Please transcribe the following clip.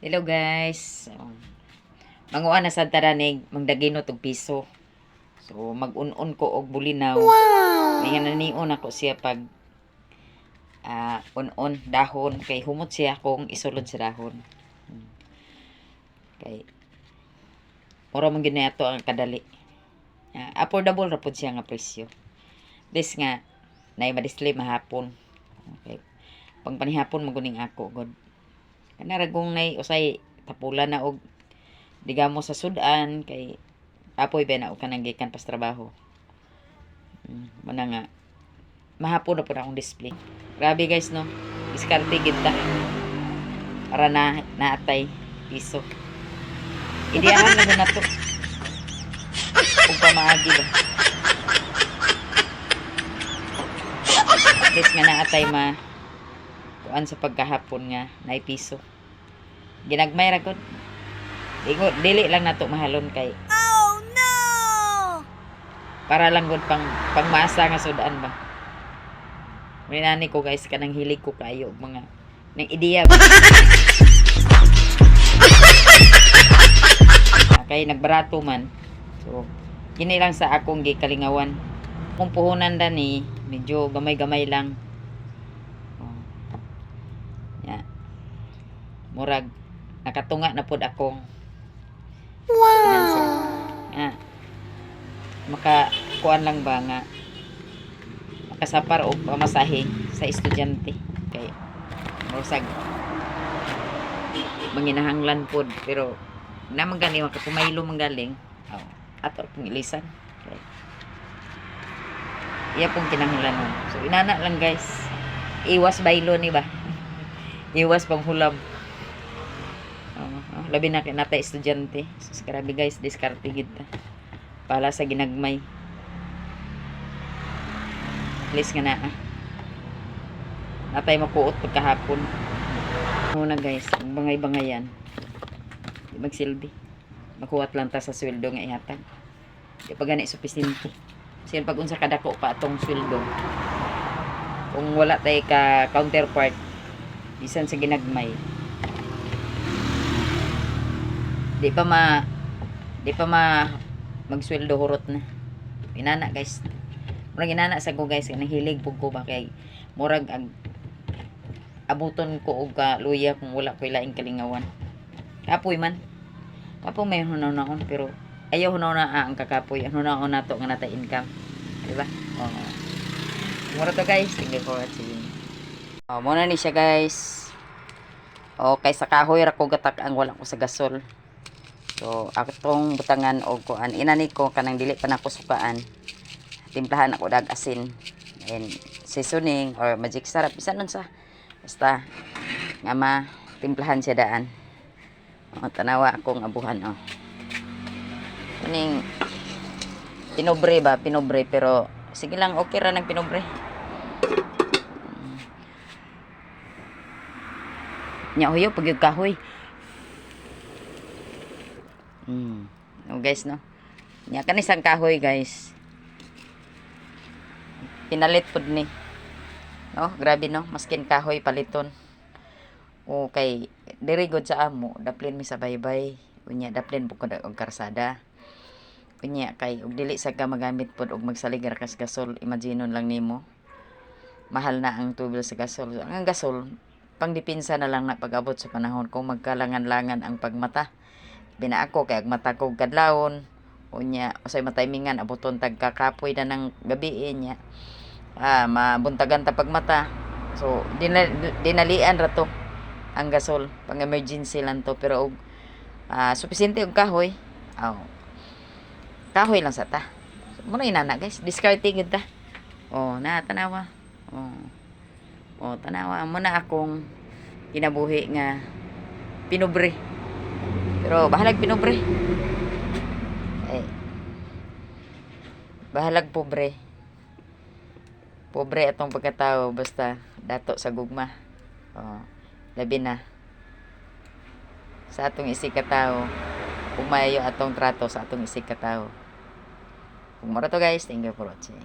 Hello guys. Manguan na sa taranig, mangdagino og piso. So mag-un-un ko og bulinaw. Wow! May nanion ako siya pag un-un dahon kay humot siya kung isulod sa dahon. Kay mura man gyud ato ang kadali. Affordable ra pud siya nga presyo. This nga nay madisplay mahapon. Okay. Pang panihapon maguning ako god. Kana ragong nay usay tapulan na og digamo sa sudan kay apoy ba na og kanang gikan pas trabaho. Mana nga mahapon na pud akong display. Grabe guys no. Diskarte gid ta. Para na naatay piso. Ideahan na na to. Kung pamaagi ba. At least nga naatay kuan sa pagkahapon nga na piso. Ginagmay ra gud. Dili lang nato mahalon kay. Oh no. Para lang gud pangmasa nga sudan ba. May nani ko guys kanang hilig ko kayo mga nang ideya. Kay nagbarato man. So kini lang sa akong gikalingawan. Kung puhunan dani medyo gamay-gamay lang. Murag nakatunga na pod akong wow. Makakuan lang ba nga makasapar og pamasahe sa estudyante kay murag manginahanglan pod pero naman gani makapumaylo manggaling ato pong ilisan okay. Iya pong kinahanglanon so inana lang guys iwas baylo ni ba iwas panghulam. Labi na kinatay estudyante. So, grabe guys, diskarte gid ta. Pala sa ginagmay. Please nga na. Natay makuot pagkahapon. Muna guys, bangay-bangayan. Di magsilbi. Makuwat lang ta sa sweldo nga ihatag. Di pa gani supisente. Kasi pag unsa kadako pa atong sweldo. Kung wala tay ka counterpart, bisan sa ginagmay. Di pa ma magsweldo hurot na. Inana guys. Murag inana sa ko guys kanang hilig pug ko ba kay murag abuton ko og luya kung wala ko laing kalingawan. Kapoy man. Kapoy may hunaw-naon pero ayaw hunaw na ang kakapoy. Hunaw nato nga nata income. Di ba? Mura to guys. Thank you for watching. Muna ni siya guys. Okay sa kahoy ra ko gatak ang wala ko sa gasol. So, akong butangan o kuan. Inani ko kanang dili pa nako sukaan. Timplahan ako dag asin. And seasoning or magic sarap. Bisan nun sa. Basta, nga timplahan siya daan. Tanawa akong abuhan. Kuning, pinobre ba? Pinobre. Pero, sige lang, okay ra ng pinobre. Nyahuyo, pag yung kahoy. No guys no. Nya kanisang kahoy guys. Pinalit pud ni. No, grabe no, maskin kahoy paliton. Okay, diri gud sa amo, daplin mi sa baybay. Unya daplin pud og karsada. Unya kay og dili sa ka magamit pud og magsalig ra kas gasol, imagine lang nimo. Mahal na ang tubil sa gasol. Ang gasol pangdepensa na lang na pag-abot sa panahon kung magkalangan-langan ang pagmata. Bina ako kay mata ko kadlawon unya usay matimingan abuton tag kakapoy na ng gabi niya mabuntagan ta pagmata so dinalian ra to ang gasol pang emergency lang to pero supisente og kahoy kahoy lang sa ta so, muna inana guys discarding gid ta tanawa tanawa muna akong kinabuhi nga pinobre. Pero bahalag pinobre. Bahalag pobre. Pobre atong pagkatao basta dato sa gugma. Labi na. Sa atong isig katao, umayo atong trato sa atong isig katao. Kung mara to guys, thank you for watching.